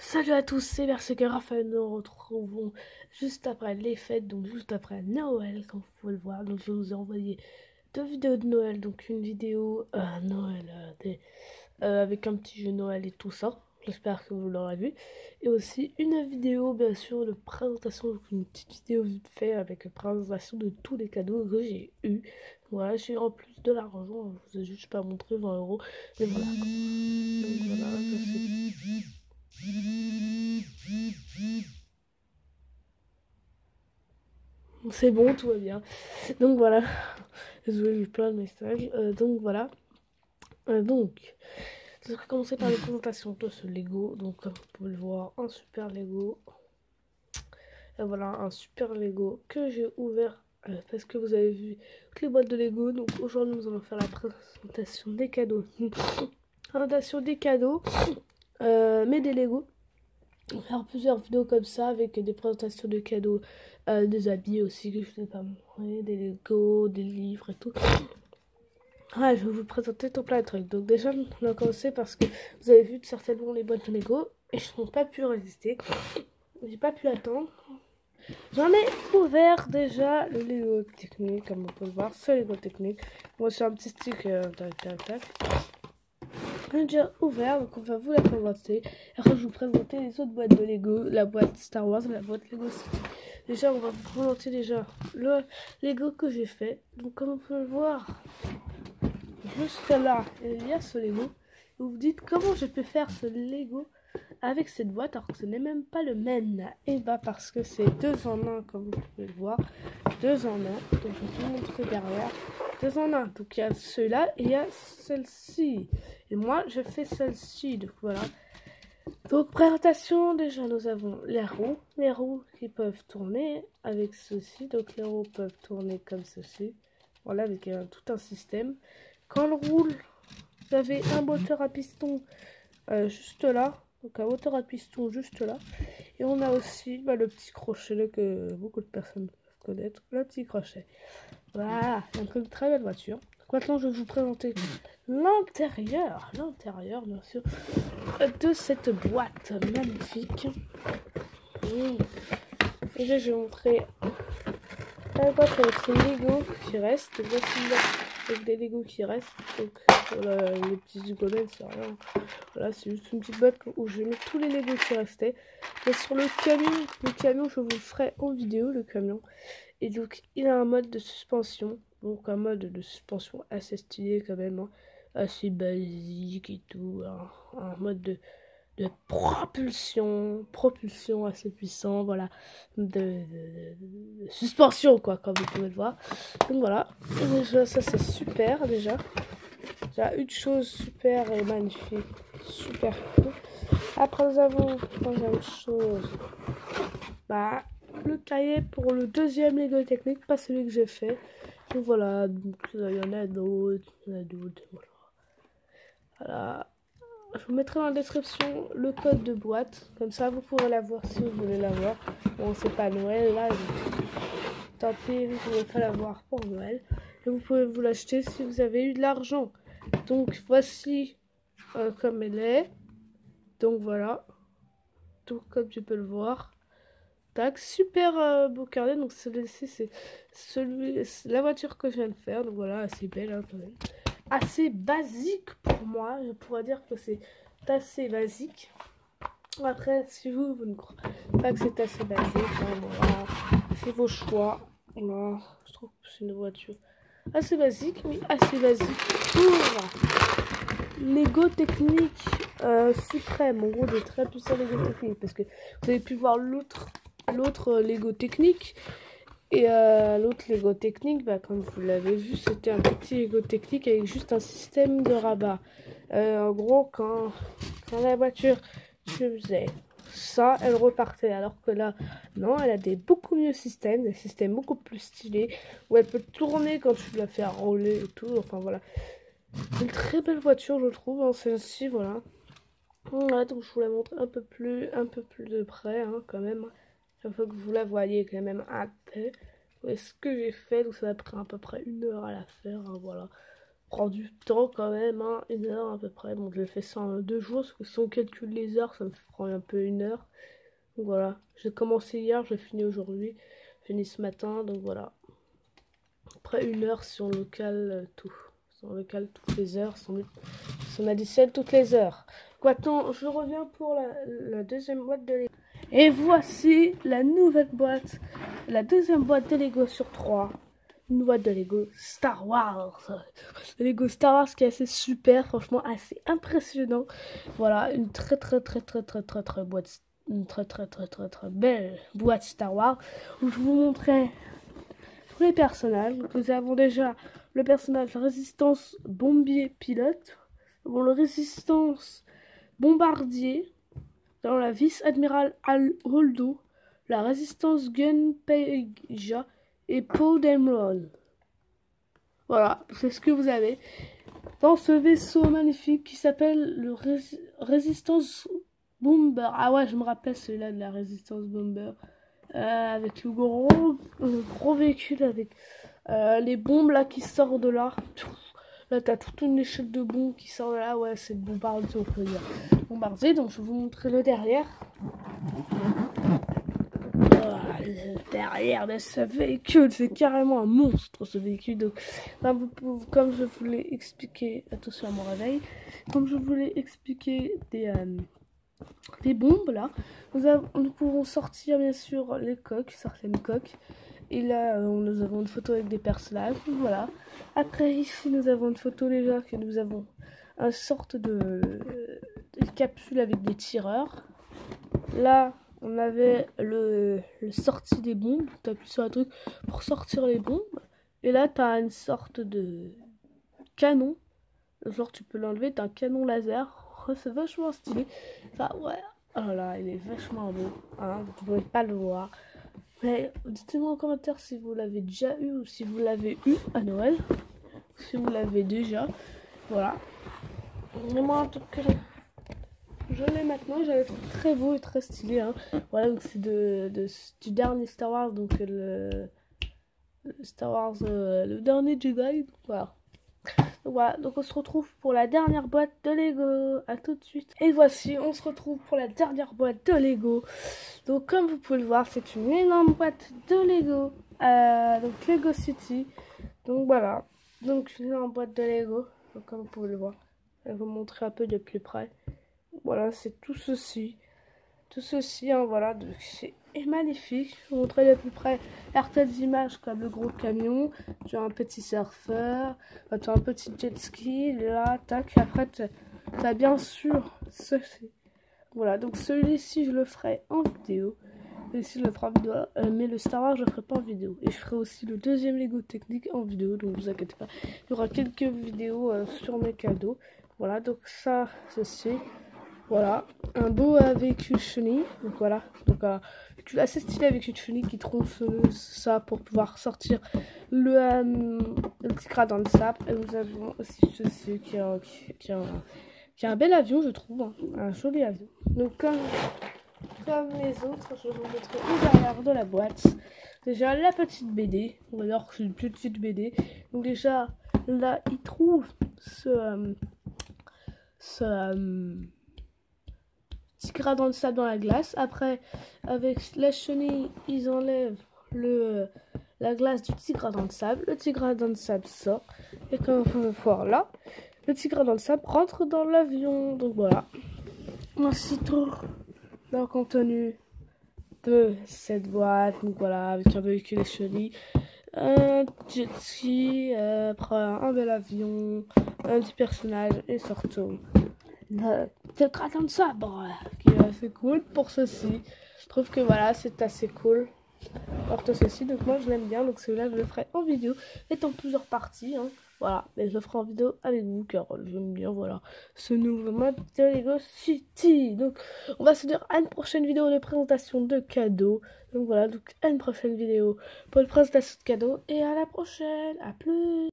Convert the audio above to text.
Salut à tous, c'est Berserker Raphaël. Nous nous retrouvons juste après les fêtes, donc juste après Noël, comme vous pouvez le voir. Donc je vous ai envoyé deux vidéos de Noël, donc une vidéo Noël avec un petit jeu Noël et tout ça. J'espère que vous l'aurez vu. Et aussi une vidéo, bien sûr, de présentation, donc une petite vidéo vite fait avec la présentation de tous les cadeaux que j'ai eu. Voilà, j'ai en plus de l'argent, je vous ai juste pas montré 20 €, mais voilà. Donc voilà, c'est bon, tout va bien. Donc voilà. Désolé, j'ai eu plein de messages. Donc voilà. Donc, je vais commencer par la présentation de ce Lego. Donc, comme vous pouvez le voir, un super Lego. Et voilà, un super Lego que j'ai ouvert parce que vous avez vu toutes les boîtes de Lego. Donc aujourd'hui, nous allons faire la présentation des cadeaux. Présentation des cadeaux, mais des Lego. On va faire plusieurs vidéos comme ça avec des présentations de cadeaux, des habits aussi que je ne vais pas montrer, des Lego, des livres et tout. Ah, je vais vous présenter tout plein de trucs. Donc déjà, on a commencé parce que vous avez vu certainement les boîtes de Lego et je n'ai pas pu résister. J'ai pas pu attendre. J'en ai ouvert déjà le Lego technique, comme vous pouvez le voir, ce Lego technique. Moi, c'est un petit stick, tac, tac, tac. J'ai déjà ouvert, donc on va vous la présenter. Après, je vais vous présenter les autres boîtes de Lego, la boîte Star Wars, la boîte Lego City. Déjà, on va vous présenter déjà le Lego que j'ai fait. Donc, comme vous pouvez le voir, juste là, il y a ce Lego. Vous vous dites comment je peux faire ce Lego avec cette boîte alors que ce n'est même pas le même. Et bah parce que c'est deux en un, comme vous pouvez le voir. Deux en un. Donc je vais vous montrer derrière. Deux en un. Donc il y a celui-là et il y a celle-ci. Et moi je fais celle-ci. Donc voilà. Donc présentation, déjà nous avons les roues. Les roues qui peuvent tourner avec ceci. Donc les roues peuvent tourner comme ceci. Voilà, avec tout un système. Quand on roule, vous avez un moteur à piston juste là. Donc un moteur à piston juste là. Et on a aussi le petit crochet là, que beaucoup de personnes peuvent connaître. Le petit crochet. Voilà, donc une très belle voiture. Donc maintenant je vais vous présenter l'intérieur bien sûr, de cette boîte magnifique. Déjà je vais montrer la boîte avec les Lego qui restent. Voici là avec des Lego qui restent. Donc voilà, les petits zigounets, c'est rien. Voilà, c'est juste une petite boîte où je mets tous les Lego qui restaient. Et sur le camion, je vous le ferai en vidéo, le camion. Et donc, il a un mode de suspension. Donc, un mode de suspension assez stylé quand même. Hein, assez basique et tout. Un mode de propulsion assez puissant. Voilà. De suspension, quoi, comme vous pouvez le voir. Donc, voilà. Déjà, ça, c'est super, déjà. Déjà, une chose super et magnifique. Super cool. Après, nous avons troisième chose. Le cahier pour le deuxième Lego technique, pas celui que j'ai fait. Donc voilà, donc, il y en a d'autres, voilà. Je vous mettrai dans la description le code de boîte, comme ça vous pourrez la voir si vous voulez la voir. Bon, c'est pas Noël là, tant pis, vous ne pouvez pas la voir pour Noël. Et vous pouvez vous l'acheter si vous avez eu de l'argent. Donc voici comme elle est. Donc voilà, tout comme tu peux le voir. Tac, super beau carnet. Donc celui-ci c'est la voiture que je viens de faire. Donc voilà, assez belle hein, quand même. Assez basique pour moi. Je pourrais dire que c'est assez basique. Après, si vous ne croyez pas que c'est assez basique, hein, voilà, c'est vos choix. Voilà, je trouve que c'est une voiture assez basique, mais assez basique pour Lego Technique suprême. En gros, des très puissants Lego Technique. Parce que vous avez pu voir l'autre Lego Technique. Et l'autre Lego Technique, comme vous l'avez vu, c'était un petit Lego Technique avec juste un système de rabat. En gros, quand la voiture faisait ça, elle repartait. Alors que là, non, elle a des beaucoup mieux systèmes, des systèmes beaucoup plus stylés, où elle peut tourner quand tu la fais rouler et tout. Enfin voilà, c'est une très belle voiture, je trouve, hein, celle-ci, voilà. Voilà, donc je vous la montre un peu plus de près, hein, quand même. Il faut que vous la voyez quand même un peu. Ouais, ce que j'ai fait, donc ça m'a pris à peu près 1 heure à la faire, hein, voilà. prend du temps quand même, hein, 1 heure à peu près. Bon, je fais ça en 2 jours, parce que si on calcule les heures, ça me prend un peu 1 heure. Donc voilà, j'ai commencé hier, j'ai fini aujourd'hui, fini ce matin, donc voilà. Après 1 heure si on le cale tout. Si on le cale toutes les heures, si on additionne toutes les heures. Maintenant, je reviens pour la deuxième boîte de Lego. Et voici la nouvelle boîte, la deuxième boîte de Lego sur 3. Une boîte de Lego Star Wars. Le Lego Star Wars qui est assez super, franchement assez impressionnant. Voilà, une très boîte, une très belle boîte Star Wars où je vous montrerai tous les personnages. Donc, nous avons déjà le personnage Résistance Bombier Pilote, bon, le Résistance Bombardier, dans la Vice-Admiral Al Holdo, la Résistance Gunpeiger et Poe Dameron. Voilà, c'est ce que vous avez dans ce vaisseau magnifique qui s'appelle le Résistance Bomber. Ah ouais, je me rappelle celui-là de la Résistance Bomber. Avec le gros véhicule avec les bombes là qui sortent de là. Là, t'as toute une échelle de bombes qui sort de là. Ouais, c'est le bombardier, on peut dire. Bombardier, donc je vais vous montrer le derrière. Le derrière de ce véhicule, c'est carrément un monstre ce véhicule. Donc, là, comme je vous l'ai expliqué, attention à mon réveil, comme je vous l'ai expliqué des bombes là, nous pouvons sortir bien sûr les coques, certaines coques. Et là, nous avons une photo avec des personnages. Voilà. Après, ici, nous avons une photo déjà que nous avons une sorte de capsule avec des tireurs. Là, on avait le sortie des bombes. Tu appuies sur un truc pour sortir les bombes. Et là, tu as une sorte de canon. Genre, tu peux l'enlever. Tu as un canon laser. Oh, c'est vachement stylé. Ça, ouais. Oh là là, il est vachement beau. Hein, vous ne pouvez pas le voir. Mais dites-moi en commentaire si vous l'avez déjà eu ou si vous l'avez eu à Noël. Si vous l'avez déjà. Voilà. Et moi en tout cas, je l'ai maintenant. Je le trouve très beau et très stylé. Hein. Voilà, donc c'est du dernier Star Wars. Donc le Star Wars, le dernier Jedi. Voilà. Donc voilà, donc on se retrouve pour la dernière boîte de Lego. À tout de suite. Et voici, on se retrouve pour la dernière boîte de Lego. Donc comme vous pouvez le voir, c'est une énorme boîte de Lego. Donc Lego City. Donc voilà. Donc une énorme boîte de Lego. Donc comme vous pouvez le voir. Je vais vous montrer un peu de plus près. Voilà, c'est tout ceci. Tout ceci, hein, voilà. C'est magnifique. Je vais vous montrer de plus près certaines images comme le gros camion. Tu as un petit surfeur. Tu as un petit jet ski. Là, tac. Après, tu as bien sûr ceci. Voilà, donc celui-ci, je le ferai en vidéo. Ici, je le ferai en vidéo. Mais le Star Wars, je le ferai pas en vidéo. Et je ferai aussi le deuxième Lego technique en vidéo. Donc, vous inquiétez pas. Il y aura quelques vidéos sur mes cadeaux. Voilà, donc ça, ceci. Voilà, un beau véhicule chenille. Donc voilà, donc véhicule assez stylé avec une chenille qui tronçonneuse, ça pour pouvoir sortir le petit gradin de sable. Et nous avons aussi ceci qui est un bel avion, je trouve, hein, un joli avion. Donc comme les autres, je vais vous montrer le derrière de la boîte. Déjà la petite BD, ou alors c'est une petite BD. Donc déjà là, il trouve ce petit gradin de sable dans la glace. Après, avec la chenille, ils enlèvent la glace du petit gradin de sable. Le petit gradin de sable sort. Et comme vous pouvez voir là, le petit gradin de sable rentre dans l'avion. Donc voilà. Voici tout le contenu de cette boîte. Donc voilà, avec un véhicule et chenille, un jet ski, après un bel avion, un petit personnage et surtout le gradin de sabre qui est assez cool pour ceci. Je trouve que voilà, c'est assez cool pour ceci. Donc moi je l'aime bien. Donc celui-là je le ferai en vidéo, est en plusieurs parties. Hein. Voilà, mais je le ferai en vidéo avec vous car j'aime bien voilà ce nouveau mode de Lego City. Donc on va se dire à une prochaine vidéo de présentation de cadeaux. Donc voilà, donc à une prochaine vidéo pour une présentation de cadeaux et à la prochaine. À plus.